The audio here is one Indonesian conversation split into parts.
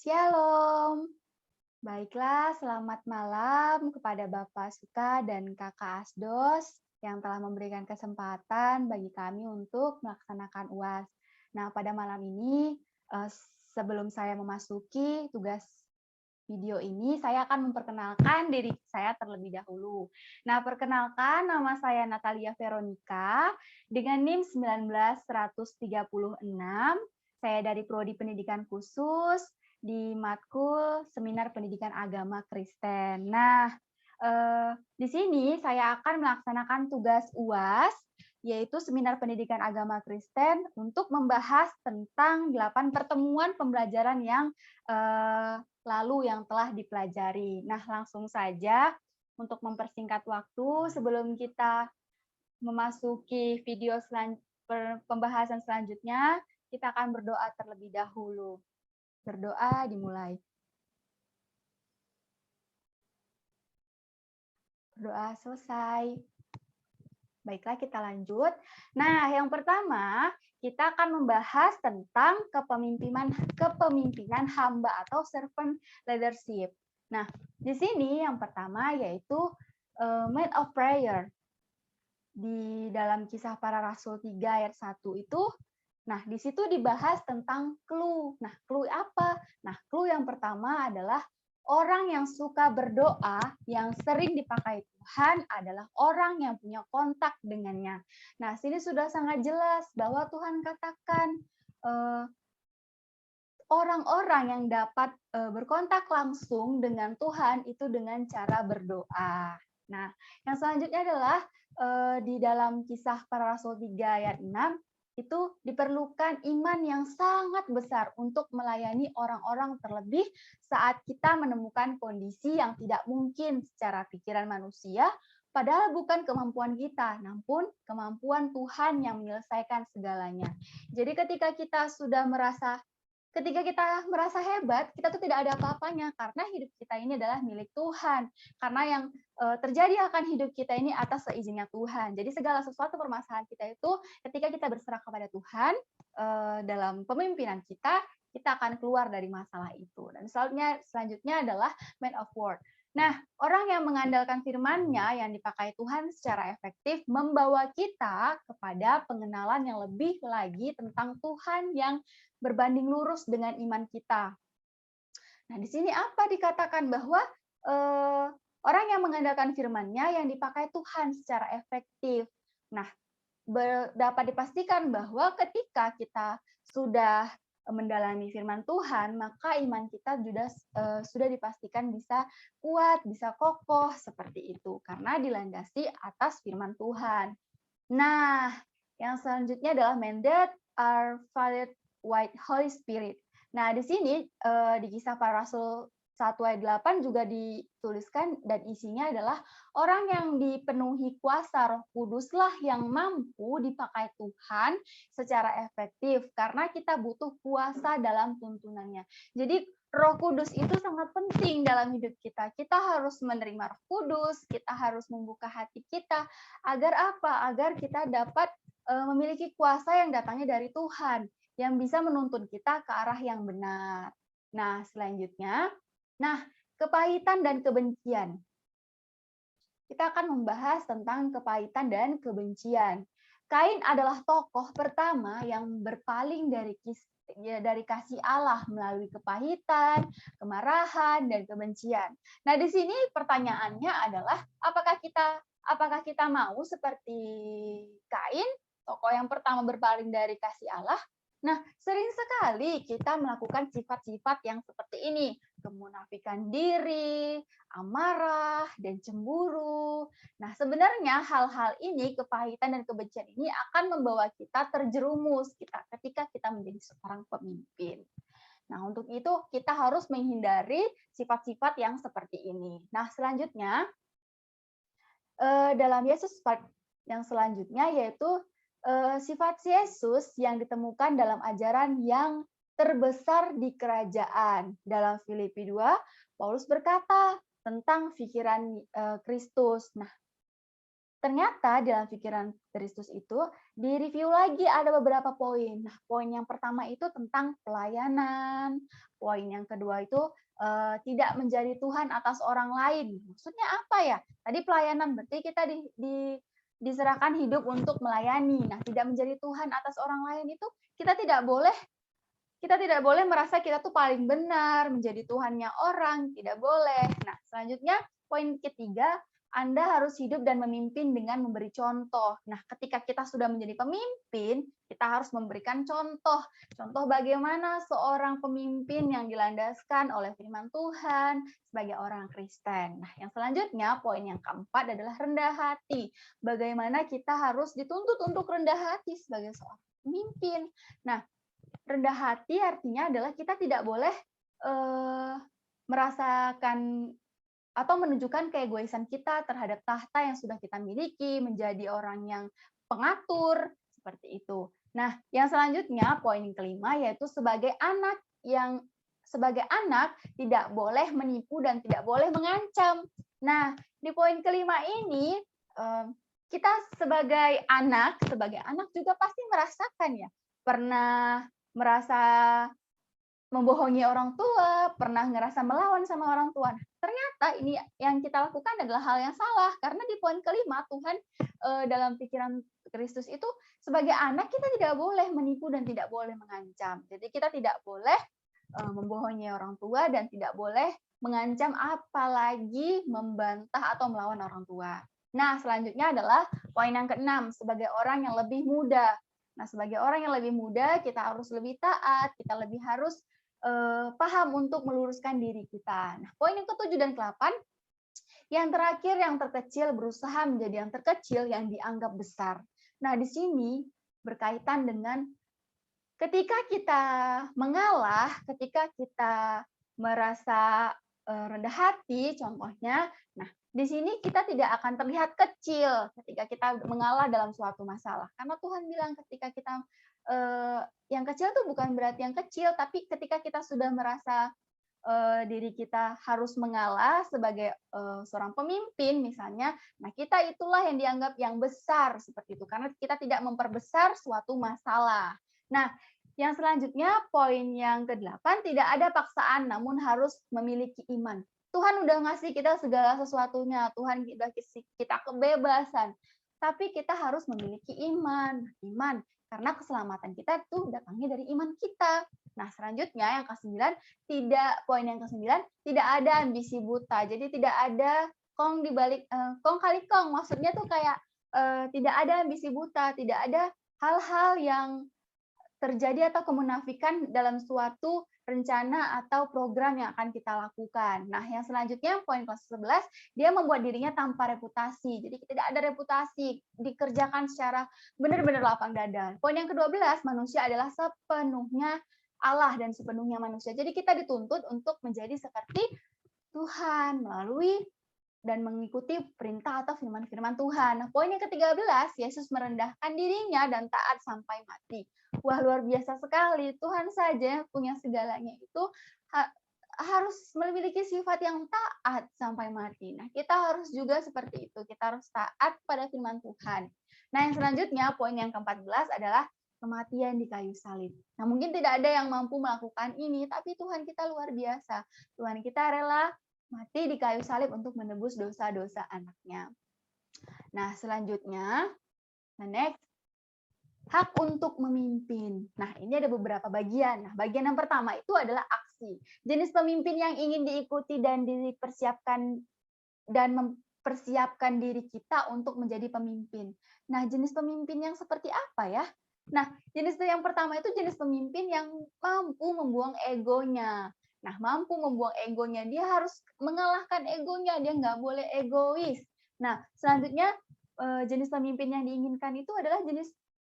Shalom. Baiklah, selamat malam kepada Bapak Suka dan Kakak Asdos yang telah memberikan kesempatan bagi kami untuk melaksanakan UAS. Nah, pada malam ini, sebelum saya memasuki tugas video ini, saya akan memperkenalkan diri saya terlebih dahulu. Nah, perkenalkan, nama saya Natalia Veronica dengan NIM 19136. Saya dari Prodi Pendidikan Khusus di Matkul Seminar Pendidikan Agama Kristen. Nah, di sini saya akan melaksanakan tugas UAS, yaitu Seminar Pendidikan Agama Kristen, untuk membahas tentang 8 pertemuan pembelajaran yang lalu yang telah dipelajari. Nah, langsung saja untuk mempersingkat waktu sebelum kita memasuki video pembahasan selanjutnya, kita akan berdoa terlebih dahulu. Berdoa dimulai. Berdoa selesai. Baiklah, kita lanjut. Nah, yang pertama, kita akan membahas tentang kepemimpinan hamba atau servant leadership. Nah, di sini yang pertama yaitu man of prayer. Di dalam Kisah Para Rasul 3 ayat 1 itu, nah di situ dibahas tentang clue. Nah, clue apa? Nah, clue yang pertama adalah orang yang suka berdoa, yang sering dipakai Tuhan adalah orang yang punya kontak dengannya. Nah, sini sudah sangat jelas bahwa Tuhan katakan orang-orang yang dapat berkontak langsung dengan Tuhan itu dengan cara berdoa. Nah, yang selanjutnya adalah di dalam Kisah Para Rasul 3 ayat 6, itu diperlukan iman yang sangat besar untuk melayani orang-orang, terlebih saat kita menemukan kondisi yang tidak mungkin secara pikiran manusia, padahal bukan kemampuan kita, namun kemampuan Tuhan yang menyelesaikan segalanya. Jadi ketika kita merasa hebat, kita tuh tidak ada apa-apanya karena hidup kita ini adalah milik Tuhan. Karena yang terjadi akan hidup kita ini atas seizinnya Tuhan. Jadi segala sesuatu permasalahan kita itu ketika kita berserah kepada Tuhan dalam pemimpinan kita akan keluar dari masalah itu. Dan selanjutnya adalah man of word. Nah, orang yang mengandalkan firman-Nya yang dipakai Tuhan secara efektif membawa kita kepada pengenalan yang lebih lagi tentang Tuhan yang berbanding lurus dengan iman kita. Nah, di sini apa dikatakan bahwa orang yang mengandalkan firman-Nya yang dipakai Tuhan secara efektif. Nah, dapat dipastikan bahwa ketika kita sudah mendalami firman Tuhan, maka iman kita sudah dipastikan bisa kuat, bisa kokoh seperti itu karena dilandasi atas firman Tuhan. Nah, yang selanjutnya adalah men that are filled with Holy Spirit. Nah, di sini di Kisah Para Rasul 1 ayat 8 juga dituliskan dan isinya adalah orang yang dipenuhi kuasa Roh Kuduslah yang mampu dipakai Tuhan secara efektif karena kita butuh kuasa dalam tuntunannya. Jadi Roh Kudus itu sangat penting dalam hidup kita. Kita harus menerima Roh Kudus, kita harus membuka hati kita agar apa? Agar kita dapat memiliki kuasa yang datangnya dari Tuhan yang bisa menuntun kita ke arah yang benar. Nah, selanjutnya, kepahitan dan kebencian. Kita akan membahas tentang kepahitan dan kebencian. Kain adalah tokoh pertama yang berpaling dari kasih Allah melalui kepahitan, kemarahan, dan kebencian. Nah, di sini pertanyaannya adalah apakah kita mau seperti Kain, tokoh yang pertama berpaling dari kasih Allah? Nah, sering sekali kita melakukan sifat-sifat yang seperti ini, kemunafikan diri, amarah, dan cemburu. Nah, sebenarnya hal-hal ini, kepahitan dan kebencian ini akan membawa kita terjerumus ketika kita menjadi seorang pemimpin. Nah, untuk itu kita harus menghindari sifat-sifat yang seperti ini. Nah, selanjutnya dalam Yesus part yang selanjutnya yaitu sifat Yesus yang ditemukan dalam ajaran yang terbesar di kerajaan. Dalam Filipi 2, Paulus berkata tentang pikiran Kristus. Nah, Ternyata dalam pikiran Kristus itu direview lagi ada beberapa poin. Nah, poin yang pertama itu tentang pelayanan. Poin yang kedua itu tidak menjadi Tuhan atas orang lain. Maksudnya apa ya? Tadi pelayanan berarti kita diserahkan hidup untuk melayani. Nah, tidak menjadi Tuhan atas orang lain itu kita tidak boleh merasa kita tuh paling benar, menjadi Tuhannya orang, tidak boleh. Nah, selanjutnya poin ketiga, Anda harus hidup dan memimpin dengan memberi contoh. Nah, ketika kita sudah menjadi pemimpin, kita harus memberikan contoh. Contoh bagaimana seorang pemimpin yang dilandaskan oleh firman Tuhan sebagai orang Kristen. Nah, yang selanjutnya, poin yang keempat adalah rendah hati. Bagaimana kita harus dituntut untuk rendah hati sebagai seorang pemimpin. Nah, rendah hati artinya adalah kita tidak boleh merasakan atau menunjukkan keegoisan kita terhadap tahta yang sudah kita miliki, menjadi orang yang pengatur, seperti itu. Nah, yang selanjutnya, poin yang kelima, yaitu sebagai anak tidak boleh menipu dan tidak boleh mengancam. Nah, di poin kelima ini, kita sebagai anak juga pasti merasakan ya, pernah merasa membohongi orang tua, pernah ngerasa melawan sama orang tua. Nah, ternyata ini yang kita lakukan adalah hal yang salah, karena di poin kelima Tuhan dalam pikiran Kristus itu sebagai anak kita tidak boleh menipu dan tidak boleh mengancam. Jadi kita tidak boleh membohongi orang tua dan tidak boleh mengancam, apalagi membantah atau melawan orang tua. Nah, selanjutnya adalah poin yang keenam, sebagai orang yang lebih muda. Nah, sebagai orang yang lebih muda, kita harus lebih taat, kita lebih harus paham untuk meluruskan diri kita. Nah, poin yang ke-7 dan ke-8, yang terakhir, yang terkecil berusaha menjadi yang terkecil yang dianggap besar. Nah, di sini berkaitan dengan ketika kita mengalah, ketika kita merasa rendah hati, contohnya, nah, di sini kita tidak akan terlihat kecil ketika kita mengalah dalam suatu masalah. Karena Tuhan bilang ketika kita yang kecil itu bukan berarti yang kecil, tapi ketika kita sudah merasa diri kita harus mengalah sebagai seorang pemimpin misalnya, nah kita itulah yang dianggap yang besar seperti itu karena kita tidak memperbesar suatu masalah. Nah, yang selanjutnya poin yang ke-8, tidak ada paksaan namun harus memiliki iman. Tuhan udah ngasih kita segala sesuatunya, Tuhan udah kasih kita kebebasan, tapi kita harus memiliki iman. Iman karena keselamatan kita tuh datangnya dari iman kita. Nah, selanjutnya yang ke-9, poin yang ke-9, tidak ada ambisi buta. Jadi tidak ada kong di balik kong kali kong. Maksudnya tuh kayak tidak ada ambisi buta, tidak ada hal-hal yang terjadi atau kemunafikan dalam suatu rencana atau program yang akan kita lakukan. Nah, yang selanjutnya poin ke-11, dia membuat dirinya tanpa reputasi. Jadi tidak ada reputasi, dikerjakan secara benar-benar lapang dada. Poin yang ke-12, manusia adalah sepenuhnya Allah dan sepenuhnya manusia. Jadi kita dituntut untuk menjadi seperti Tuhan melalui dan mengikuti perintah atau firman-firman Tuhan. Nah, poin yang ke-13, Yesus merendahkan dirinya dan taat sampai mati. Wah, luar biasa sekali. Tuhan saja punya segalanya itu harus memiliki sifat yang taat sampai mati. Nah, kita harus juga seperti itu. Kita harus taat pada firman Tuhan. Nah, yang selanjutnya, poin yang ke-14 adalah kematian di kayu salib. Nah, mungkin tidak ada yang mampu melakukan ini, tapi Tuhan kita luar biasa. Tuhan kita rela mati di kayu salib untuk menebus dosa-dosa anaknya. Nah, selanjutnya, next, hak untuk memimpin. Nah, ini ada beberapa bagian. Nah, bagian yang pertama itu adalah aksi. Jenis pemimpin yang ingin diikuti dan dipersiapkan dan mempersiapkan diri kita untuk menjadi pemimpin. Nah, jenis pemimpin yang seperti apa ya? Nah, jenis yang pertama itu jenis pemimpin yang mampu membuang egonya. Nah, mampu membuang egonya, dia harus mengalahkan egonya, dia nggak boleh egois. Nah, selanjutnya jenis pemimpin yang diinginkan itu adalah jenis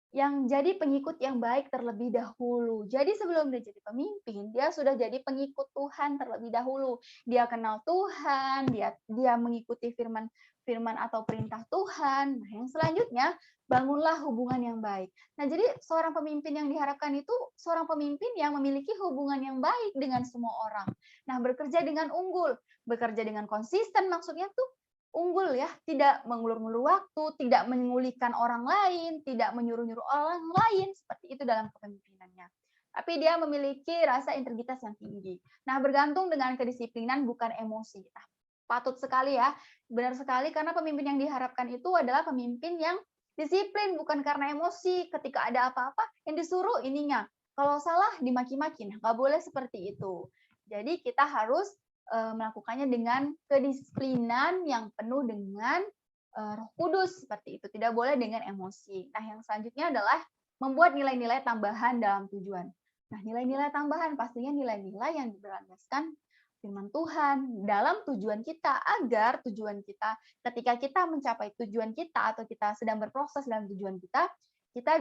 yang jadi pengikut yang baik terlebih dahulu. Jadi sebelum dia jadi pemimpin, dia sudah jadi pengikut Tuhan terlebih dahulu. Dia kenal Tuhan, dia mengikuti firman atau perintah Tuhan. Nah, yang selanjutnya, bangunlah hubungan yang baik. Nah, jadi seorang pemimpin yang diharapkan itu seorang pemimpin yang memiliki hubungan yang baik dengan semua orang. Nah, bekerja dengan unggul, bekerja dengan konsisten, maksudnya tuh unggul ya, tidak mengulur-ngulur waktu, tidak mengulikan orang lain, tidak menyuruh-nyuruh orang lain, seperti itu dalam kepemimpinannya. Tapi dia memiliki rasa integritas yang tinggi. Nah, bergantung dengan kedisiplinan bukan emosi. Nah, patut sekali ya, benar sekali karena pemimpin yang diharapkan itu adalah pemimpin yang disiplin bukan karena emosi. Ketika ada apa-apa yang disuruh ininya, kalau salah dimaki-maki. Nah, nggak boleh seperti itu. Jadi kita harus melakukannya dengan kedisiplinan yang penuh dengan Roh Kudus seperti itu. Tidak boleh dengan emosi. Nah, yang selanjutnya adalah membuat nilai-nilai tambahan dalam tujuan. Nah, nilai-nilai tambahan pastinya nilai-nilai yang berlandaskan firman Tuhan dalam tujuan kita agar tujuan kita ketika kita mencapai tujuan kita atau kita sedang berproses dalam tujuan kita, kita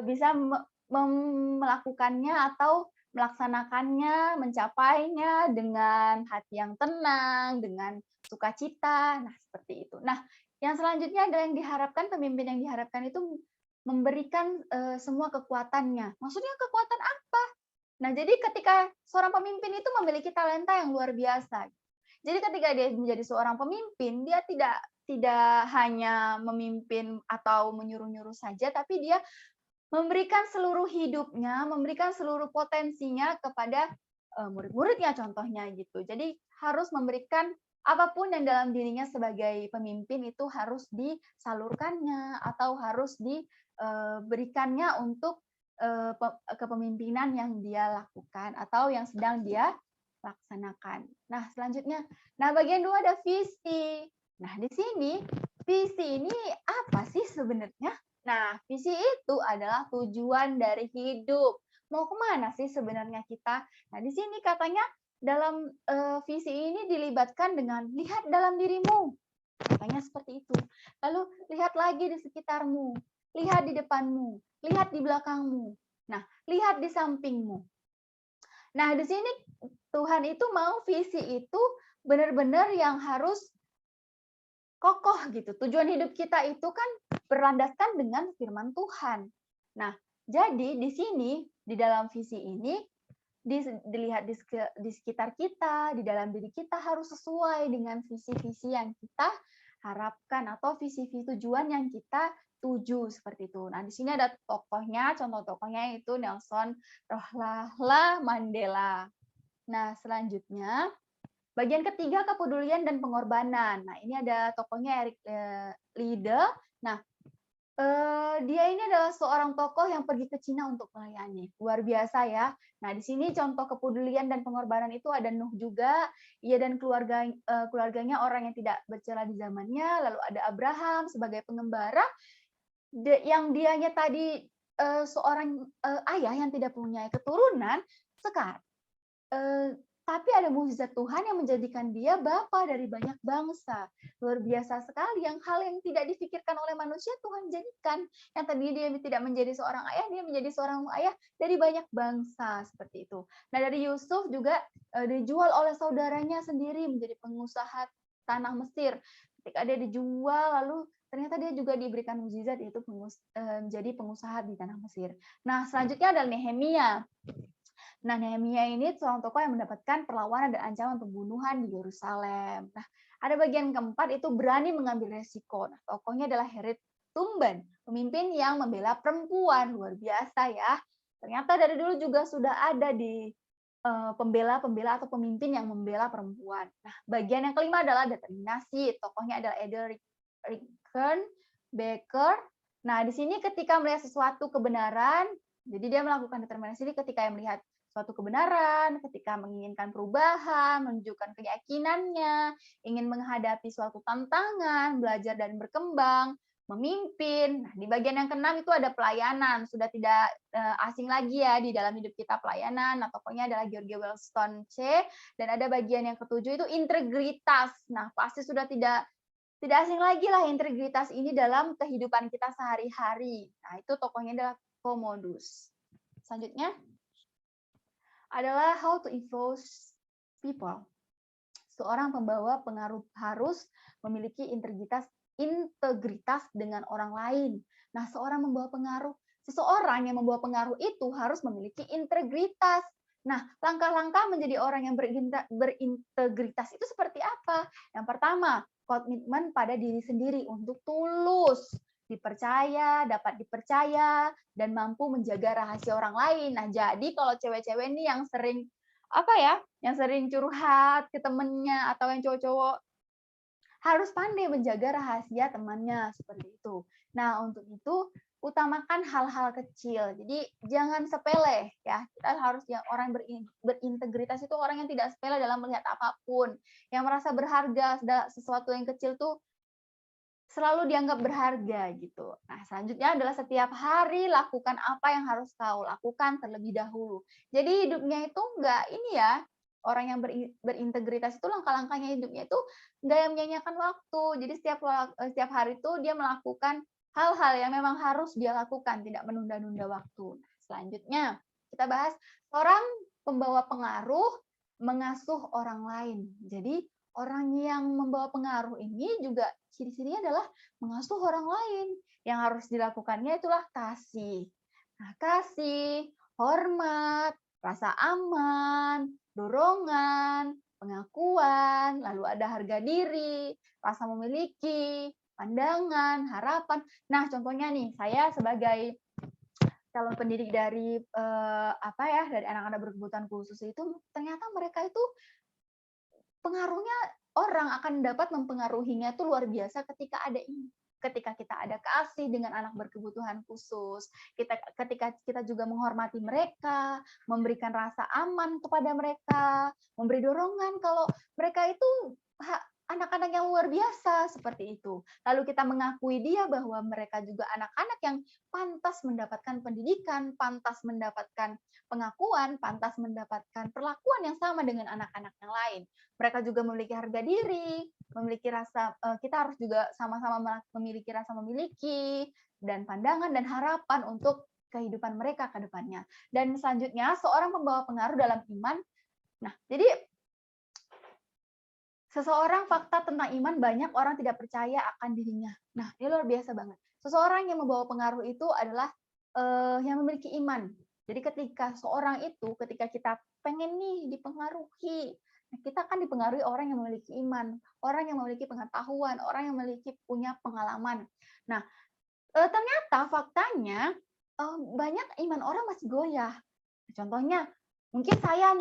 bisa melakukannya atau melaksanakannya, mencapainya dengan hati yang tenang, dengan sukacita. Nah, seperti itu. Nah, yang selanjutnya adalah yang diharapkan pemimpin yang diharapkan itu memberikan semua kekuatannya. Maksudnya kekuatan apa? Nah, jadi ketika seorang pemimpin itu memiliki talenta yang luar biasa. Jadi ketika dia menjadi seorang pemimpin, dia tidak hanya memimpin atau menyuruh-nyuruh saja, tapi dia memberikan seluruh hidupnya, memberikan seluruh potensinya kepada murid-muridnya contohnya gitu. Jadi harus memberikan apapun yang dalam dirinya sebagai pemimpin itu harus disalurkannya atau harus diberikannya untuk kepemimpinan yang dia lakukan atau yang sedang dia laksanakan. Nah, selanjutnya, bagian 2 ada visi. Nah, di sini visi ini apa sih sebenarnya? Nah, visi itu adalah tujuan dari hidup. Mau kemana sih sebenarnya kita? Nah, di sini katanya dalam visi ini dilibatkan dengan lihat dalam dirimu. Katanya seperti itu. Lalu lihat lagi di sekitarmu, lihat di depanmu, lihat di belakangmu. Nah, lihat di sampingmu. Nah, di sini Tuhan itu mau visi itu benar-benar yang harus kokoh gitu. Tujuan hidup kita itu kan berlandaskan dengan firman Tuhan. Nah, jadi di sini, di dalam visi ini, dilihat di sekitar kita, di dalam diri kita harus sesuai dengan visi-visi yang kita harapkan atau visi-visi tujuan yang kita tuju seperti itu. Nah, di sini ada tokohnya, contoh tokohnya itu Nelson Rolihlahla Mandela. Nah, selanjutnya bagian ketiga kepedulian dan pengorbanan. Nah, ini ada tokohnya Eric Liedel. Nah, dia ini adalah seorang tokoh yang pergi ke Cina untuk melayani. Luar biasa ya. Nah, di sini contoh kepedulian dan pengorbanan itu ada Nuh juga. Ia dan keluarganya orang yang tidak bercela di zamannya. Lalu ada Abraham sebagai pengembara yang dianya tadi seorang ayah yang tidak punya keturunan. Sekarang tapi ada mukjizat Tuhan yang menjadikan dia bapa dari banyak bangsa. Luar biasa sekali, yang hal yang tidak difikirkan oleh manusia Tuhan jadikan. Yang tadi dia tidak menjadi seorang ayah, dia menjadi seorang ayah dari banyak bangsa seperti itu. Nah, dari Yusuf juga dijual oleh saudaranya sendiri menjadi pengusaha tanah Mesir. Ketika dia dijual, lalu ternyata dia juga diberikan mukjizat yaitu menjadi pengusaha di tanah Mesir. Nah, selanjutnya adalah Nehemia. Nah, Nehemia ini seorang tokoh yang mendapatkan perlawanan dan ancaman pembunuhan di Yerusalem. Nah, ada bagian keempat itu berani mengambil resiko. Nah, tokohnya adalah Harriet Tubman, pemimpin yang membela perempuan. Luar biasa ya. Ternyata dari dulu juga sudah ada di pembela-pembela atau pemimpin yang membela perempuan. Nah, bagian yang kelima adalah determinasi. Tokohnya adalah Edel Baker. Nah, di sini ketika melihat sesuatu kebenaran, jadi dia melakukan determinasi ketika melihat suatu kebenaran, ketika menginginkan perubahan, menunjukkan keyakinannya, ingin menghadapi suatu tantangan, belajar dan berkembang, memimpin. Nah, di bagian yang keenam itu ada pelayanan. Sudah tidak asing lagi ya di dalam hidup kita pelayanan. Nah, tokohnya adalah George Wellstone C. Dan ada bagian yang ketujuh itu integritas. Nah, pasti sudah tidak asing lagi lah integritas ini dalam kehidupan kita sehari-hari. Nah, itu tokohnya adalah Commodus. Selanjutnya adalah how to influence people. Seorang pembawa pengaruh harus memiliki integritas dengan orang lain. Nah, seseorang yang membawa pengaruh itu harus memiliki integritas. Nah, langkah-langkah menjadi orang yang berintegritas itu seperti apa? Yang pertama, komitmen pada diri sendiri untuk tulus, dipercaya, dapat dipercaya, dan mampu menjaga rahasia orang lain. Nah, jadi kalau cewek-cewek ini yang sering apa ya, yang sering curhat ke temennya atau yang cowok-cowok harus pandai menjaga rahasia temannya, seperti itu. Nah, untuk itu utamakan hal-hal kecil. Jadi jangan sepele ya. Kita harus yang orang berintegritas itu orang yang tidak sepele dalam melihat apapun. Yang merasa berharga, sesuatu yang kecil tuh selalu dianggap berharga gitu. Nah, selanjutnya adalah setiap hari lakukan apa yang harus kau lakukan terlebih dahulu. Jadi hidupnya itu enggak ini ya, orang yang berintegritas itu langkah-langkahnya hidupnya itu enggak yang menyanyiakan waktu. Jadi setiap hari itu dia melakukan hal-hal yang memang harus dia lakukan, tidak menunda-nunda waktu. Nah, selanjutnya kita bahas orang pembawa pengaruh mengasuh orang lain. Jadi orang yang membawa pengaruh ini juga ciri-cirinya adalah mengasuh orang lain. Yang harus dilakukannya itulah kasih. Nah, kasih, hormat, rasa aman, dorongan, pengakuan, lalu ada harga diri, rasa memiliki, pandangan, harapan. Nah, contohnya nih, saya sebagai calon pendidik dari dari anak-anak berkebutuhan khusus itu ternyata mereka itu pengaruhnya orang akan dapat mempengaruhinya itu luar biasa ketika ada ini. Ketika kita ada kasih dengan anak berkebutuhan khusus, ketika kita juga menghormati mereka, memberikan rasa aman kepada mereka, memberi dorongan kalau mereka itu anak-anak yang luar biasa seperti itu. Lalu kita mengakui dia bahwa mereka juga anak-anak yang pantas mendapatkan pendidikan, pantas mendapatkan pengakuan, pantas mendapatkan perlakuan yang sama dengan anak-anak yang lain. Mereka juga memiliki harga diri, memiliki rasa kita harus juga sama-sama memiliki rasa memiliki dan pandangan dan harapan untuk kehidupan mereka ke depannya. Dan selanjutnya seorang pembawa pengaruh dalam iman. Nah, jadi seseorang fakta tentang iman banyak orang tidak percaya akan dirinya. Nah, ini luar biasa banget. Seseorang yang membawa pengaruh itu adalah yang memiliki iman. Jadi ketika ketika kita pengen nih dipengaruhi, nah kita kan dipengaruhi orang yang memiliki iman, orang yang memiliki pengetahuan, orang yang punya pengalaman. Nah, ternyata faktanya banyak iman orang masih goyah. Contohnya, mungkin saya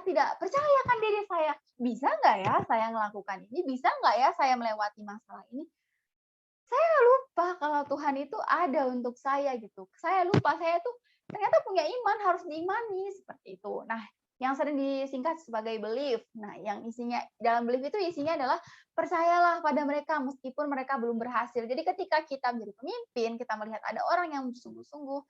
tidak percaya kan diri saya. Bisa nggak ya saya melakukan ini? Bisa nggak ya saya melewati masalah ini? Saya lupa kalau Tuhan itu ada untuk saya gitu. Saya lupa saya tuh ternyata punya iman, harus diimani seperti itu. Nah, yang sering disingkat sebagai belief. Nah, yang isinya dalam belief itu isinya adalah percayalah pada mereka meskipun mereka belum berhasil. Jadi ketika kita menjadi pemimpin, kita melihat ada orang yang sungguh-sungguh,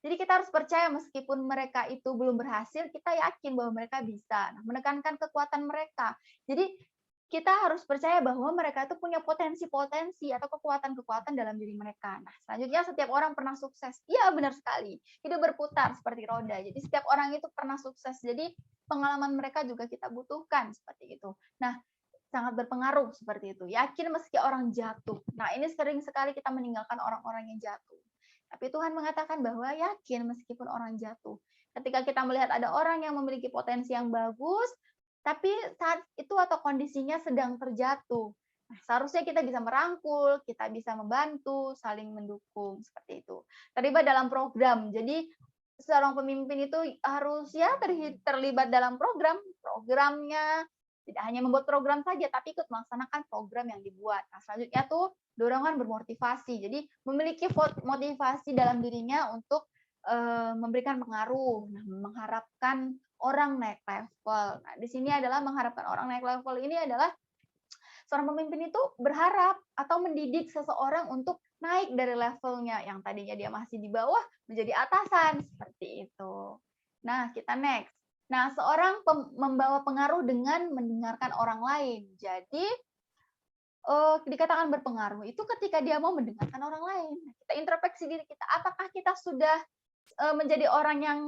jadi kita harus percaya meskipun mereka itu belum berhasil, kita yakin bahwa mereka bisa. Nah, menekankan kekuatan mereka. Jadi kita harus percaya bahwa mereka itu punya potensi-potensi atau kekuatan-kekuatan dalam diri mereka. Nah, selanjutnya setiap orang pernah sukses. Iya, benar sekali. Hidup berputar seperti roda. Jadi setiap orang itu pernah sukses. Jadi pengalaman mereka juga kita butuhkan seperti itu. Nah, sangat berpengaruh seperti itu. Yakin meski orang jatuh. Nah, ini sering sekali kita meninggalkan orang-orang yang jatuh. Tapi Tuhan mengatakan bahwa yakin meskipun orang jatuh. Ketika kita melihat ada orang yang memiliki potensi yang bagus, tapi saat itu atau kondisinya sedang terjatuh. Nah, seharusnya kita bisa merangkul, kita bisa membantu, saling mendukung seperti itu. Terlibat dalam program. Jadi seorang pemimpin itu harus ya terlibat dalam programnya tidak hanya membuat program saja, tapi ikut melaksanakan program yang dibuat. Nah, selanjutnya tuh dorongan bermotivasi. Jadi memiliki motivasi dalam dirinya untuk memberikan pengaruh, nah, mengharapkan orang naik level. Nah, di sini adalah mengharapkan orang naik level ini adalah seorang pemimpin itu berharap atau mendidik seseorang untuk naik dari levelnya yang tadinya dia masih di bawah menjadi atasan seperti itu. Nah, kita next. Nah, seorang membawa pengaruh dengan mendengarkan orang lain. Jadi dikatakan berpengaruh itu ketika dia mau mendengarkan orang lain. Kita introspeksi diri kita, apakah kita sudah menjadi orang yang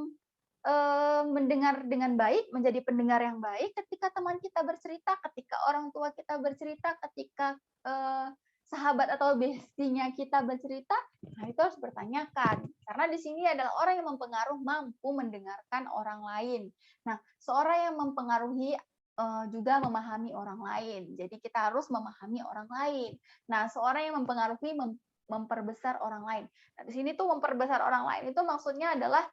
mendengar dengan baik, menjadi pendengar yang baik ketika teman kita bercerita, ketika orang tua kita bercerita, ketika sahabat atau bestinya kita bercerita, nah itu harus bertanyakan. Karena di sini adalah orang yang mempengaruhi mampu mendengarkan orang lain. Nah, seorang yang mempengaruhi juga memahami orang lain. Jadi kita harus memahami orang lain. Nah, seorang yang mempengaruhi memperbesar orang lain. Nah, di sini tuh memperbesar orang lain itu maksudnya adalah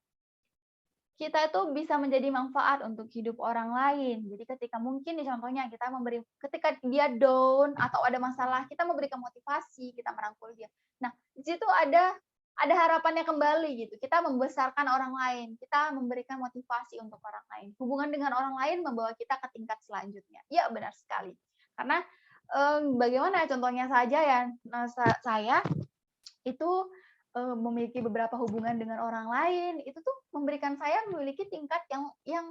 kita itu bisa menjadi manfaat untuk hidup orang lain. Jadi ketika mungkin contohnya kita ketika dia down atau ada masalah, kita memberikan motivasi, kita merangkul dia. Nah, di situ ada harapannya kembali gitu. Kita membesarkan orang lain, kita memberikan motivasi untuk orang lain. Hubungan dengan orang lain membawa kita ke tingkat selanjutnya. Iya, benar sekali. Karena bagaimana contohnya saja ya, saya itu memiliki beberapa hubungan dengan orang lain, itu tuh memberikan saya memiliki tingkat yang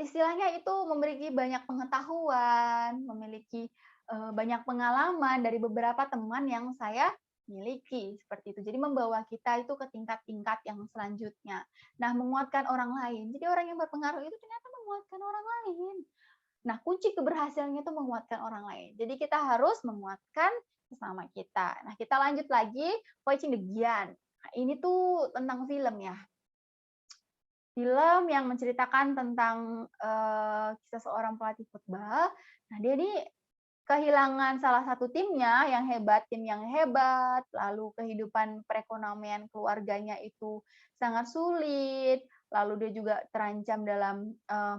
istilahnya itu memiliki banyak pengetahuan, memiliki banyak pengalaman dari beberapa teman yang saya miliki seperti itu. Jadi membawa kita itu ke tingkat-tingkat yang selanjutnya. Nah, menguatkan orang lain. Jadi orang yang berpengaruh itu ternyata menguatkan orang lain. Nah, kunci keberhasilannya itu menguatkan orang lain. Jadi kita harus menguatkan sesama kita. Nah, kita lanjut lagi, Watching the Gian. Nah, ini tuh tentang film ya. Film yang menceritakan tentang kisah seorang pelatih football. Nah, dia ini kehilangan salah satu timnya yang hebat, tim yang hebat, lalu kehidupan perekonomian keluarganya itu sangat sulit, lalu dia juga terancam dalam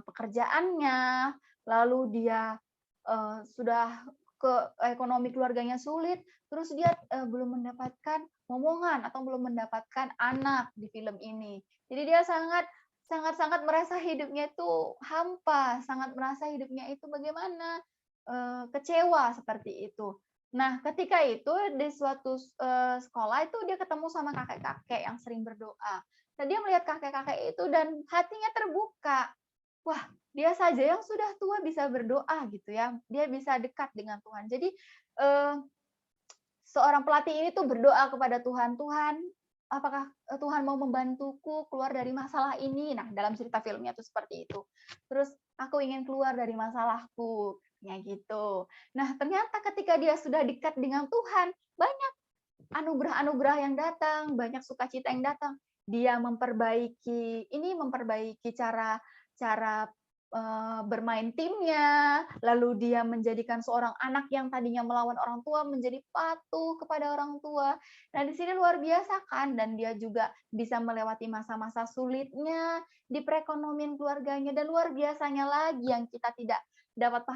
pekerjaannya, lalu dia sudah ekonomi keluarganya sulit, terus dia belum mendapatkan momongan atau belum mendapatkan anak di film ini. Jadi dia sangat merasa hidupnya itu hampa, sangat merasa hidupnya itu bagaimana kecewa seperti itu. Nah, ketika itu di suatu sekolah itu dia ketemu sama kakek-kakek yang sering berdoa. Nah, dia melihat kakek-kakek itu dan hatinya terbuka. Wah, dia saja yang sudah tua bisa berdoa gitu ya. Dia bisa dekat dengan Tuhan. Jadi seorang pelatih ini tuh berdoa kepada Tuhan, Tuhan, apakah Tuhan mau membantuku keluar dari masalah ini? Nah, dalam cerita filmnya tuh seperti itu. Terus aku ingin keluar dari masalahku, ya gitu. Nah, ternyata ketika dia sudah dekat dengan Tuhan, banyak anugerah-anugerah yang datang, banyak sukacita yang datang. Dia memperbaiki cara bermain timnya, lalu dia menjadikan seorang anak yang tadinya melawan orang tua menjadi patuh kepada orang tua. Nah, di sini luar biasa kan, dan dia juga bisa melewati masa-masa sulitnya di perekonomian keluarganya, dan luar biasanya lagi yang kita tidak dapat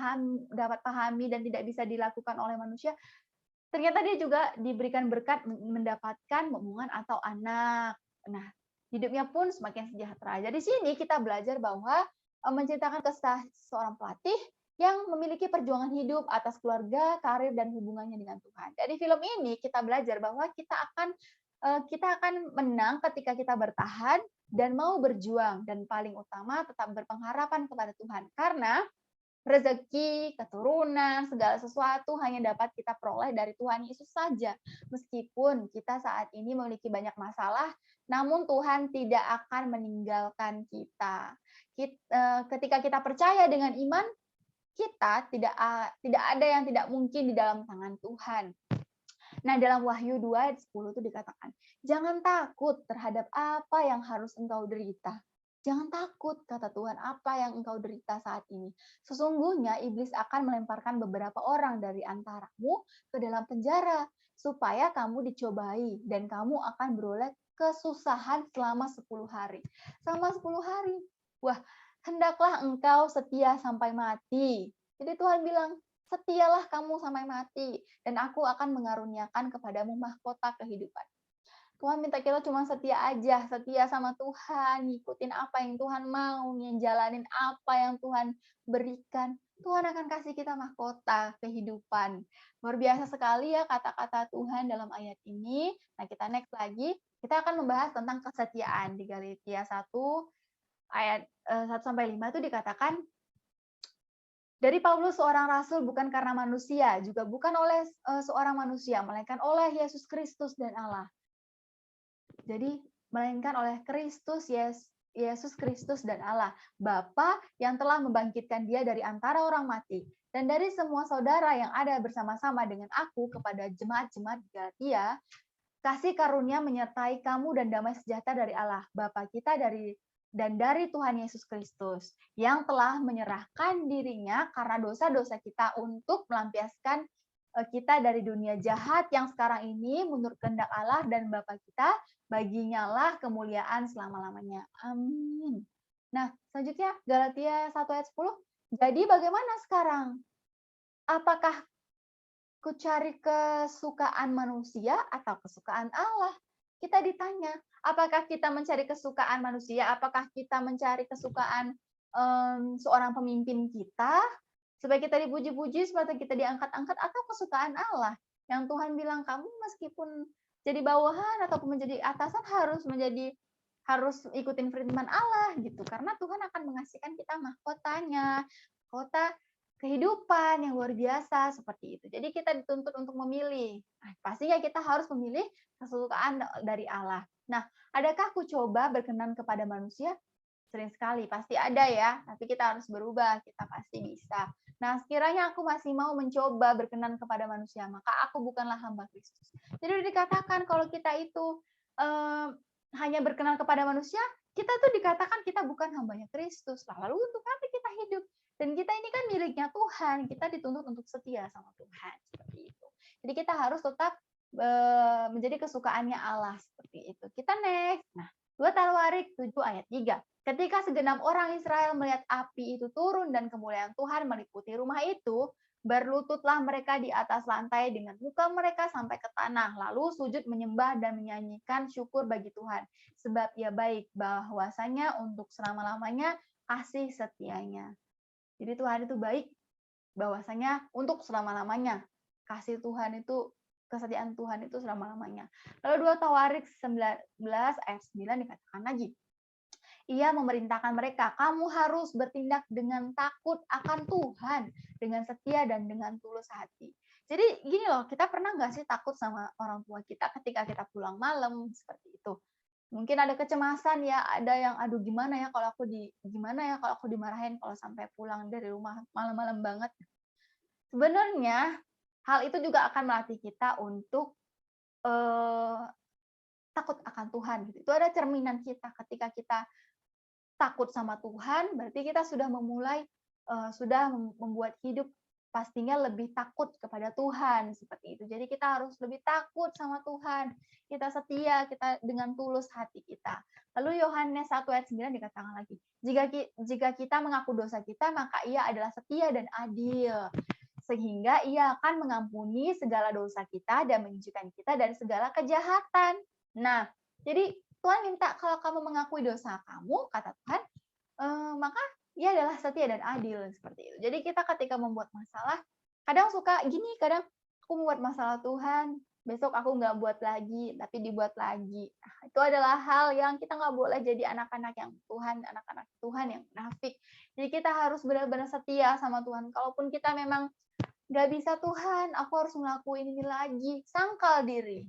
pahami dan tidak bisa dilakukan oleh manusia. Ternyata dia juga diberikan berkat mendapatkan momongan atau anak. Nah, hidupnya pun semakin sejahtera. Jadi sini kita belajar bahwa menceritakan kisah seorang pelatih yang memiliki perjuangan hidup atas keluarga, karir, dan hubungannya dengan Tuhan. Dari film ini kita belajar bahwa kita akan menang ketika kita bertahan dan mau berjuang, dan paling utama tetap berpengharapan kepada Tuhan. Karena rezeki, keturunan, segala sesuatu hanya dapat kita peroleh dari Tuhan Yesus saja. Meskipun kita saat ini memiliki banyak masalah, namun Tuhan tidak akan meninggalkan kita. Ketika kita percaya dengan iman, kita tidak ada yang tidak mungkin di dalam tangan Tuhan. Nah, dalam Wahyu 2 ayat 10 itu dikatakan, jangan takut terhadap apa yang harus engkau derita. Jangan takut, kata Tuhan, apa yang engkau derita saat ini. Sesungguhnya iblis akan melemparkan beberapa orang dari antaramu ke dalam penjara, supaya kamu dicobai, dan kamu akan beroleh kesusahan selama 10 hari. Selama 10 hari. Wah, hendaklah engkau setia sampai mati. Jadi Tuhan bilang, setialah kamu sampai mati, dan aku akan mengaruniakan kepadamu mahkota kehidupan. Tuhan minta kita cuma setia aja, setia sama Tuhan, ngikutin apa yang Tuhan mau, jalanin apa yang Tuhan berikan. Tuhan akan kasih kita mahkota kehidupan. Luar biasa sekali ya kata-kata Tuhan dalam ayat ini. Nah, kita next lagi, kita akan membahas tentang kesetiaan. Di Galatia 1 ayat 1-5 itu dikatakan, dari Paulus seorang rasul bukan karena manusia, juga bukan oleh seorang manusia, melainkan oleh Yesus Kristus dan Allah. Jadi, melainkan oleh Kristus Yesus Kristus dan Allah, Bapa yang telah membangkitkan Dia dari antara orang mati. Dan dari semua saudara yang ada bersama-sama dengan aku kepada jemaat-jemaat Galatia, kasih karunia menyertai kamu dan damai sejahtera dari Allah, Bapa kita dan dari Tuhan Yesus Kristus, yang telah menyerahkan dirinya karena dosa-dosa kita untuk melampiaskan kita dari dunia jahat yang sekarang ini menurut kehendak Allah dan Bapa kita, baginya lah kemuliaan selama-lamanya. Amin. Nah, selanjutnya Galatia 1 ayat 10. Jadi bagaimana sekarang? Apakah ku cari kesukaan manusia atau kesukaan Allah? Kita ditanya, apakah kita mencari kesukaan manusia? Apakah kita mencari kesukaan seorang pemimpin kita? Supaya kita dipuji-puji, supaya kita diangkat-angkat, atau kesukaan Allah? Yang Tuhan bilang, kamu meskipun jadi bawahan ataupun menjadi atasan harus ikutin firman Allah gitu. Karena Tuhan akan mengasihkan kita mahkotanya, mahkota kehidupan yang luar biasa seperti itu. Jadi kita dituntut untuk memilih. Nah, pastinya kita harus memilih kesukaan dari Allah. Nah, adakah aku coba berkenan kepada manusia? Sering sekali, pasti ada ya. Tapi kita harus berubah, kita pasti bisa. Nah, sekiranya aku masih mau mencoba berkenan kepada manusia, maka aku bukanlah hamba Kristus. Jadi udah dikatakan kalau kita itu hanya berkenan kepada manusia, kita tuh dikatakan kita bukan hambanya Kristus. Lalu untuk apa kita hidup? Dan kita ini kan miliknya Tuhan, kita dituntut untuk setia sama Tuhan, seperti itu. Jadi kita harus tetap menjadi kesukaannya Allah, seperti itu. Kita next. Nah, 2 Tawarik 7 ayat 3. Ketika segenap orang Israel melihat api itu turun dan kemuliaan Tuhan meliputi rumah itu, berlututlah mereka di atas lantai dengan muka mereka sampai ke tanah, lalu sujud menyembah dan menyanyikan syukur bagi Tuhan. Sebab ia baik, bahwasanya untuk selama-lamanya kasih setianya. Jadi Tuhan itu baik, bahwasanya untuk selama-lamanya. Kasih Tuhan itu, kesetiaan Tuhan itu selama-lamanya. Lalu 2 Tawarik 19 ayat 9 dikatakan lagi. Ia memerintahkan mereka, kamu harus bertindak dengan takut akan Tuhan, dengan setia dan dengan tulus hati. Jadi gini loh, kita pernah nggak sih takut sama orang tua kita ketika kita pulang malam, seperti itu. Mungkin ada kecemasan ya, ada yang aduh gimana ya kalau aku dimarahin kalau sampai pulang dari rumah malam-malam banget. Sebenarnya hal itu juga akan melatih kita untuk takut akan Tuhan gitu. Itu ada cerminan kita ketika kita takut sama Tuhan, berarti kita sudah sudah membuat hidup pastinya lebih takut kepada Tuhan, seperti itu. Jadi kita harus lebih takut sama Tuhan. Kita setia, kita dengan tulus hati kita. Lalu Yohanes 1 ayat 9 dikatakan lagi, jika kita mengaku dosa kita, maka ia adalah setia dan adil. Sehingga ia akan mengampuni segala dosa kita dan menyucikan kita dari segala kejahatan. Nah, jadi Tuhan minta kalau kamu mengakui dosa kamu, kata Tuhan, maka ia adalah setia dan adil, seperti itu. Jadi kita ketika membuat masalah, kadang suka gini, kadang aku membuat masalah Tuhan, besok aku nggak buat lagi, tapi dibuat lagi. Nah, itu adalah hal yang kita nggak boleh jadi anak-anak Tuhan yang munafik. Jadi kita harus benar-benar setia sama Tuhan. Kalaupun kita memang nggak bisa Tuhan, aku harus ngelakuin ini lagi. Sangkal diri.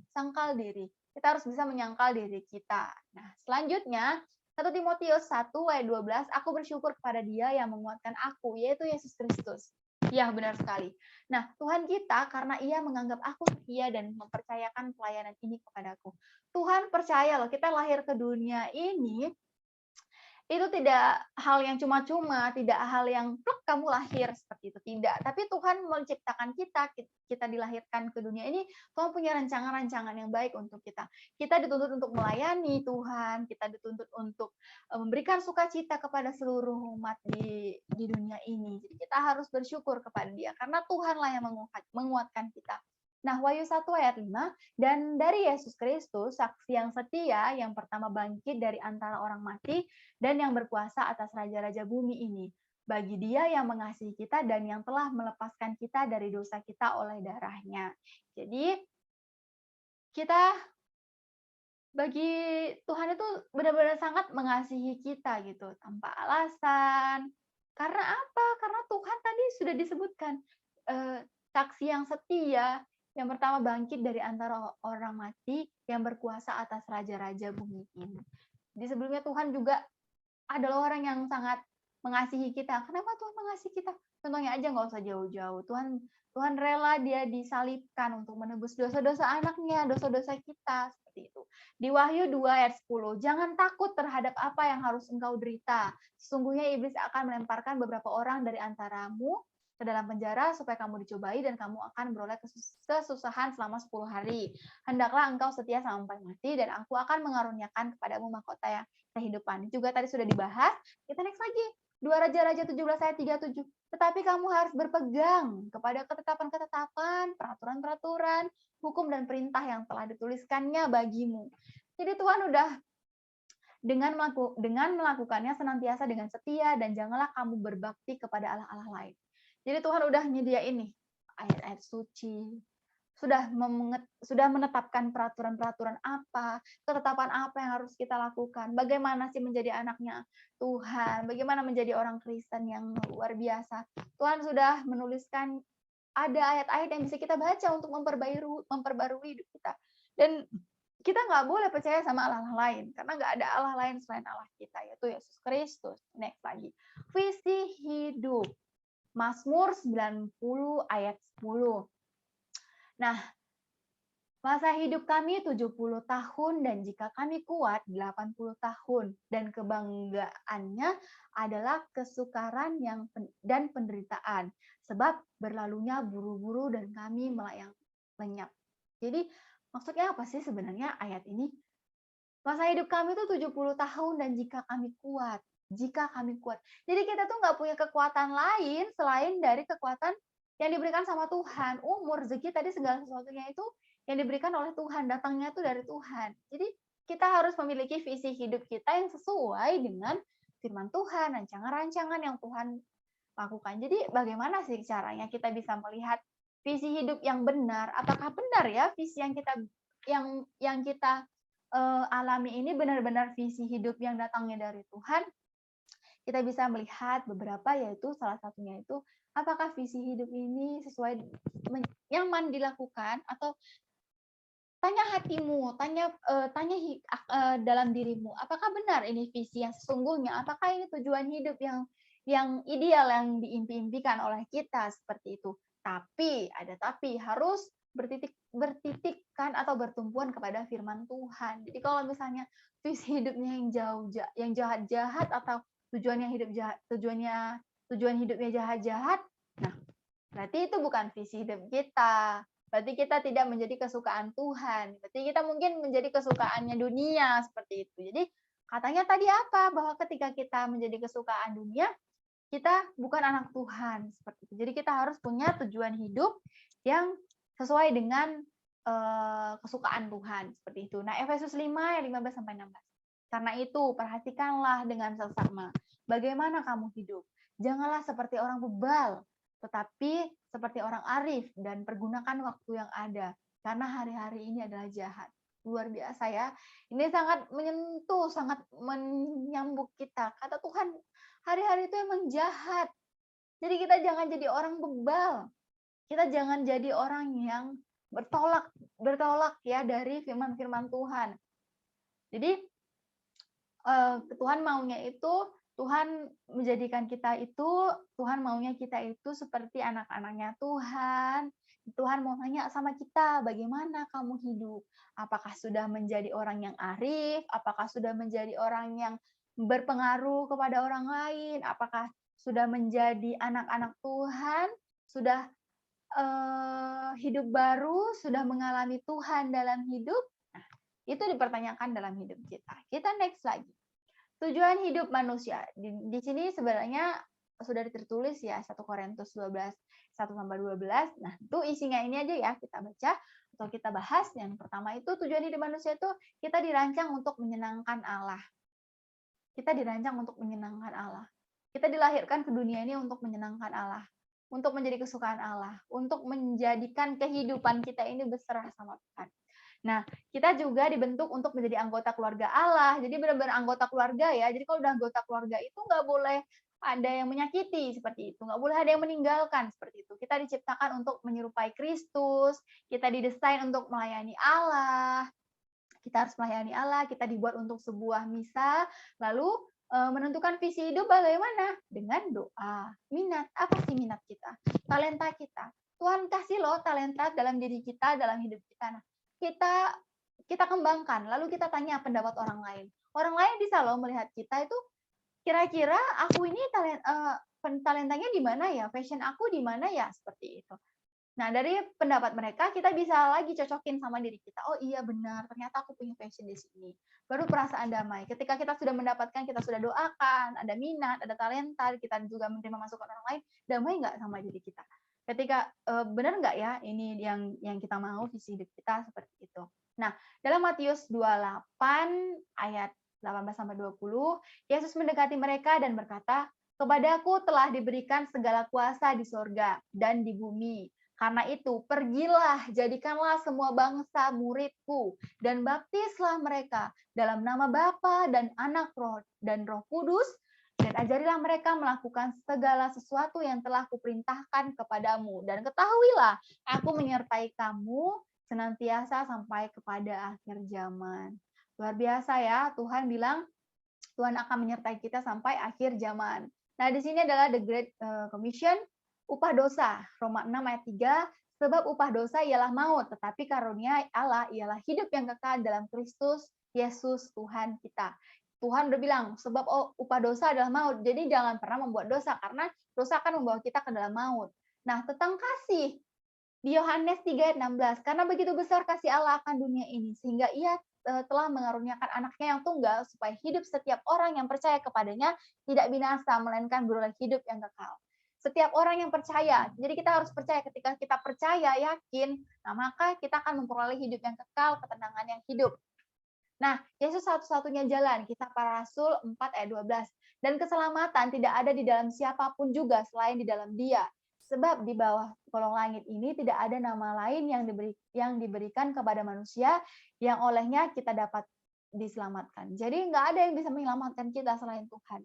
Kita harus bisa menyangkal diri kita. Nah, selanjutnya, 1 Timotius 1 ayat 12, aku bersyukur kepada Dia yang menguatkan aku, yaitu Yesus Kristus. Ya, benar sekali. Nah, Tuhan kita karena Ia menganggap aku setia dan mempercayakan pelayanan ini kepadaku. Tuhan percaya loh, kita lahir ke dunia ini itu tidak hal yang cuma-cuma, tidak hal yang pluk kamu lahir seperti itu, tidak. Tapi Tuhan menciptakan kita dilahirkan ke dunia ini, Tuhan punya rancangan-rancangan yang baik untuk kita. Kita dituntut untuk melayani Tuhan, kita dituntut untuk memberikan sukacita kepada seluruh umat di dunia ini. Jadi kita harus bersyukur kepada Dia, karena Tuhanlah yang menguatkan kita. Nah, Wahyu 1 ayat 5, dan dari Yesus Kristus, saksi yang setia, yang pertama bangkit dari antara orang mati, dan yang berkuasa atas raja-raja bumi ini. Bagi Dia yang mengasihi kita dan yang telah melepaskan kita dari dosa kita oleh darahnya. Jadi, bagi Tuhan itu benar-benar sangat mengasihi kita gitu, tanpa alasan. Karena apa? Karena Tuhan tadi sudah disebutkan, saksi yang setia, yang pertama bangkit dari antara orang mati, yang berkuasa atas raja-raja bumi ini. Di sebelumnya Tuhan juga adalah orang yang sangat mengasihi kita. Kenapa Tuhan mengasihi kita? Contohnya aja nggak usah jauh-jauh. Tuhan Tuhan rela dia disalibkan untuk menebus dosa-dosa anaknya, dosa-dosa kita, seperti itu. Di Wahyu 2 ayat 10, jangan takut terhadap apa yang harus engkau derita. Sesungguhnya iblis akan melemparkan beberapa orang dari antaramu ke dalam penjara supaya kamu dicobai dan kamu akan beroleh kesusahan selama 10 hari. Hendaklah engkau setia sampai mati dan aku akan mengaruniakan kepadamu mahkota yang kehidupan. Juga tadi sudah dibahas. Kita next lagi. 2 Raja-Raja 17 ayat 37. Tetapi kamu harus berpegang kepada ketetapan-ketetapan, peraturan-peraturan, hukum dan perintah yang telah dituliskannya bagimu. Jadi Tuhan udah dengan melakukannya senantiasa dengan setia dan janganlah kamu berbakti kepada Allah-Allah lain. Jadi Tuhan udah nyediain nih ayat-ayat suci, sudah menetapkan peraturan-peraturan apa, ketetapan apa yang harus kita lakukan, bagaimana sih menjadi anaknya Tuhan, bagaimana menjadi orang Kristen yang luar biasa. Tuhan sudah menuliskan ada ayat-ayat yang bisa kita baca untuk memperbarui hidup kita. Dan kita nggak boleh percaya sama Allah lain, karena nggak ada Allah lain selain Allah kita, yaitu Yesus Kristus. Next lagi. Visi hidup. Mazmur 90 ayat 10. Nah, masa hidup kami 70 tahun dan jika kami kuat 80 tahun dan kebanggaannya adalah kesukaran dan penderitaan sebab berlalunya buru-buru dan kami melayang lenyap. Jadi maksudnya apa sih sebenarnya ayat ini? Masa hidup kami itu 70 tahun dan jika kami kuat. Jika kami kuat. Jadi kita tuh nggak punya kekuatan lain selain dari kekuatan yang diberikan sama Tuhan. Umur, rezeki, tadi segala sesuatunya itu yang diberikan oleh Tuhan. Datangnya itu dari Tuhan. Jadi kita harus memiliki visi hidup kita yang sesuai dengan firman Tuhan, rancangan-rancangan yang Tuhan lakukan. Jadi bagaimana sih caranya kita bisa melihat visi hidup yang benar? Apakah benar ya visi yang kita alami ini benar-benar visi hidup yang datangnya dari Tuhan? Kita bisa melihat beberapa, yaitu salah satunya itu apakah visi hidup ini sesuai nyaman dilakukan, atau tanya hatimu, tanya dalam dirimu, apakah benar ini visi yang sesungguhnya, apakah ini tujuan hidup yang ideal yang diimpi-impikan oleh kita, seperti itu. Tapi harus bertitikkan atau bertumpuan kepada firman Tuhan. Jadi kalau misalnya visi hidupnya yang jahat-jahat, atau tujuan hidupnya jahat-jahat, nah berarti itu bukan visi hidup kita. Berarti kita tidak menjadi kesukaan Tuhan. Berarti kita mungkin menjadi kesukaannya dunia, seperti itu. Jadi katanya tadi apa? Bahwa ketika kita menjadi kesukaan dunia, kita bukan anak Tuhan, seperti itu. Jadi kita harus punya tujuan hidup yang sesuai dengan kesukaan Tuhan, seperti itu. Nah, Efesus 5 ayat 15 sampai 16. Karena itu, perhatikanlah dengan seksama bagaimana kamu hidup. Janganlah seperti orang bebal, tetapi seperti orang arif, dan pergunakan waktu yang ada, karena hari-hari ini adalah jahat. Luar biasa ya. Ini sangat menyentuh, sangat menyambut kita. Kata Tuhan, hari-hari itu emang jahat. Jadi kita jangan jadi orang bebal. Kita jangan jadi orang yang bertolak ya dari firman-firman Tuhan. Jadi Tuhan maunya itu, Tuhan menjadikan kita itu, Tuhan maunya kita itu seperti anak-anaknya Tuhan. Tuhan mau nanya sama kita, bagaimana kamu hidup? Apakah sudah menjadi orang yang arif? Apakah sudah menjadi orang yang berpengaruh kepada orang lain? Apakah sudah menjadi anak-anak Tuhan? Sudah hidup baru? Sudah mengalami Tuhan dalam hidup? Nah, itu dipertanyakan dalam hidup kita. Kita next lagi. Tujuan hidup manusia. Di sini sebenarnya sudah tertulis ya, 1 Korintus 12, 1-12. Nah, itu isinya ini aja ya, kita baca atau kita bahas. Yang pertama itu tujuan hidup manusia itu kita dirancang untuk menyenangkan Allah. Kita dirancang untuk menyenangkan Allah. Kita dilahirkan ke dunia ini untuk menyenangkan Allah, untuk menjadi kesukaan Allah, untuk menjadikan kehidupan kita ini berserah sama Tuhan. Nah, kita juga dibentuk untuk menjadi anggota keluarga Allah. Jadi benar-benar anggota keluarga ya. Jadi kalau udah anggota keluarga itu nggak boleh ada yang menyakiti, seperti itu. Nggak boleh ada yang meninggalkan, seperti itu. Kita diciptakan untuk menyerupai Kristus. Kita didesain untuk melayani Allah. Kita harus melayani Allah. Kita dibuat untuk sebuah misa. Lalu menentukan visi hidup bagaimana? Dengan doa. Minat, apa sih minat kita? Talenta kita. Tuhan kasih loh talenta dalam diri kita, dalam hidup kita. Nah, kita kita kembangkan, lalu kita tanya pendapat orang lain. Orang lain bisa loh melihat kita itu, kira-kira aku ini talentanya di mana ya? Passion aku di mana ya? Seperti itu. Nah, dari pendapat mereka kita bisa lagi cocokin sama diri kita. Oh iya benar, ternyata aku punya passion di sini. Baru perasaan damai. Ketika kita sudah mendapatkan, kita sudah doakan, ada minat, ada talenta, kita juga menerima masukan orang lain, damai nggak sama diri kita? Ketika benar nggak ya ini yang kita mau, visi hidup kita seperti itu. Nah, dalam Matius 28 ayat 18 sampai 20, Yesus mendekati mereka dan berkata, "Kepadaku telah diberikan segala kuasa di sorga dan di bumi. Karena itu, pergilah, jadikanlah semua bangsa muridku, dan baptislah mereka dalam nama Bapa dan Anak dan Roh Kudus, dan ajarilah mereka melakukan segala sesuatu yang telah kuperintahkan kepadamu. Dan ketahuilah, aku menyertai kamu senantiasa sampai kepada akhir zaman." Luar biasa ya, Tuhan bilang Tuhan akan menyertai kita sampai akhir zaman. Nah, di sini adalah the Great Commission, upah dosa, Roma 6 ayat 3, sebab upah dosa ialah maut, tetapi karunia Allah ialah hidup yang kekal dalam Kristus Yesus Tuhan kita. Tuhan udah bilang, sebab upah dosa adalah maut, jadi jangan pernah membuat dosa, karena dosa akan membawa kita ke dalam maut. Nah, tentang kasih, di Yohanes 3 ayat 16, karena begitu besar kasih Allah akan dunia ini, sehingga ia telah mengaruniakan anaknya yang tunggal, supaya hidup setiap orang yang percaya kepadanya tidak binasa, melainkan beroleh hidup yang kekal. Setiap orang yang percaya, jadi kita harus percaya. Ketika kita percaya, yakin, nah maka kita akan memperoleh hidup yang kekal, ketenangan yang hidup. Nah, Yesus satu-satunya jalan, Kisah Para Rasul 4 ayat 12. Dan keselamatan tidak ada di dalam siapapun juga selain di dalam Dia. Sebab di bawah kolong langit ini tidak ada nama lain yang diberikan kepada manusia yang olehnya kita dapat diselamatkan. Jadi nggak ada yang bisa menyelamatkan kita selain Tuhan.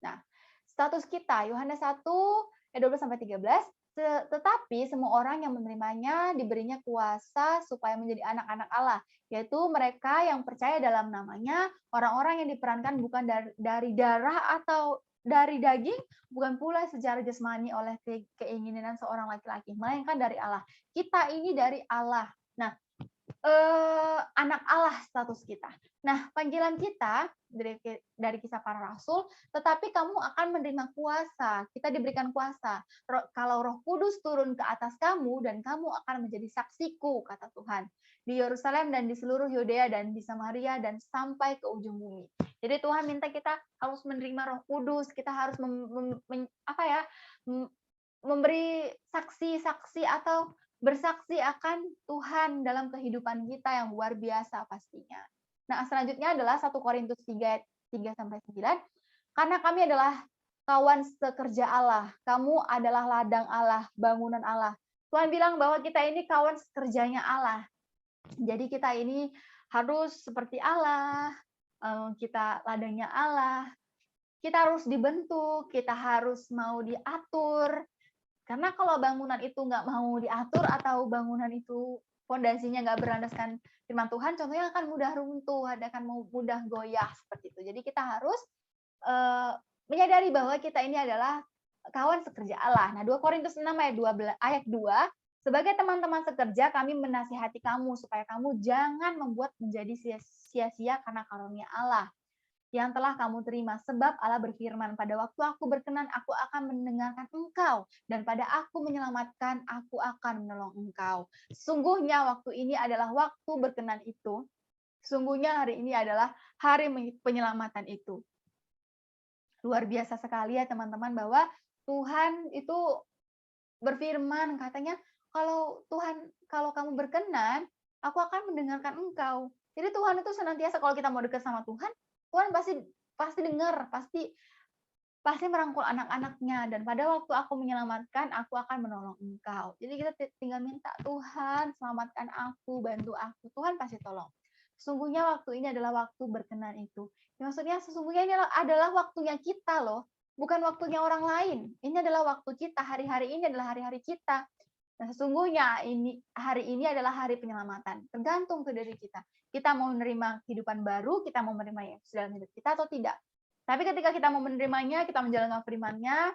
Nah, status kita, Yohanes 1 ayat 12 sampai 13, tetapi semua orang yang menerimanya diberinya kuasa supaya menjadi anak-anak Allah, yaitu mereka yang percaya dalam namanya, orang-orang yang diperankan bukan dari darah atau dari daging, bukan pula secara jasmani oleh keinginan seorang laki-laki, melainkan dari Allah. Kita ini dari Allah. Nah, anak Allah status kita. Nah, panggilan kita dari Kisah Para Rasul, tetapi kamu akan menerima kuasa. Kita diberikan kuasa. Kalau Roh Kudus turun ke atas kamu, dan kamu akan menjadi saksiku, kata Tuhan, di Yerusalem dan di seluruh Yudea dan di Samaria dan sampai ke ujung bumi. Jadi Tuhan minta kita harus menerima Roh Kudus, kita harus memberi saksi-saksi atau bersaksi akan Tuhan dalam kehidupan kita yang luar biasa pastinya. Nah, selanjutnya adalah 1 Korintus 3 sampai 9. Karena kami adalah kawan sekerja Allah, kamu adalah ladang Allah, bangunan Allah. Tuhan bilang bahwa kita ini kawan sekerjanya Allah. Jadi kita ini harus seperti Allah, kita ladangnya Allah, kita harus dibentuk, kita harus mau diatur. Karena kalau bangunan itu nggak mau diatur atau bangunan itu fondasinya nggak berlandaskan firman Tuhan, contohnya akan mudah runtuh, akan mudah goyah seperti itu. Jadi kita harus menyadari bahwa kita ini adalah kawan sekerja Allah. Nah, 2 Korintus 6 ayat 2, sebagai teman-teman sekerja kami menasihati kamu supaya kamu jangan membuat menjadi sia-sia karena karunia Allah yang telah kamu terima. Sebab Allah berfirman, pada waktu aku berkenan, aku akan mendengarkan engkau. Dan pada aku menyelamatkan, aku akan menolong engkau. Sesungguhnya waktu ini adalah waktu berkenan itu. Sesungguhnya hari ini adalah hari penyelamatan itu. Luar biasa sekali ya teman-teman, bahwa Tuhan itu berfirman, katanya, kalau kamu berkenan, aku akan mendengarkan engkau. Jadi Tuhan itu senantiasa, kalau kita mau dekat sama Tuhan, Tuhan pasti dengar, pasti merangkul anak-anaknya. Dan pada waktu aku menyelamatkan, aku akan menolong engkau. Jadi kita tinggal minta, Tuhan selamatkan aku, bantu aku. Tuhan pasti tolong. Sesungguhnya waktu ini adalah waktu berkenan itu. Maksudnya sesungguhnya ini adalah waktunya kita loh. Bukan waktunya orang lain. Ini adalah waktu kita. Hari-hari ini adalah hari-hari kita. Nah, sesungguhnya hari ini adalah hari penyelamatan. Tergantung ke diri kita. Kita mau menerima kehidupan baru, kita mau menerima Yesus dalam hidup kita atau tidak. Tapi ketika kita mau menerimanya, kita menjalankan firman-Nya,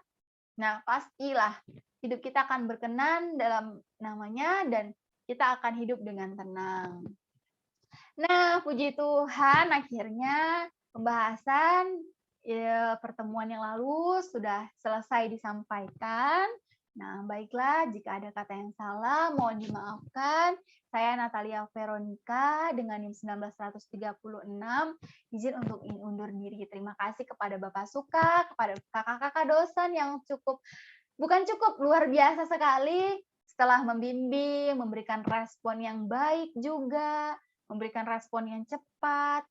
nah pastilah hidup kita akan berkenan dalam namanya dan kita akan hidup dengan tenang. Nah, puji Tuhan akhirnya pembahasan pertemuan yang lalu sudah selesai disampaikan. Nah, baiklah jika ada kata yang salah mohon dimaafkan. Saya Natalia Veronica dengan NIM 19136 izin untuk undur diri. Terima kasih kepada Bapak Suka, kepada kakak-kakak dosen yang bukan cukup luar biasa sekali setelah membimbing, memberikan respon yang baik juga, memberikan respon yang cepat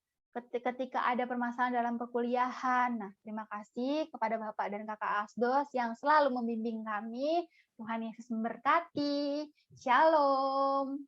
ketika ada permasalahan dalam perkuliahan. Nah, terima kasih kepada Bapak dan Kakak Asdos yang selalu membimbing kami. Tuhan Yesus memberkati. Shalom.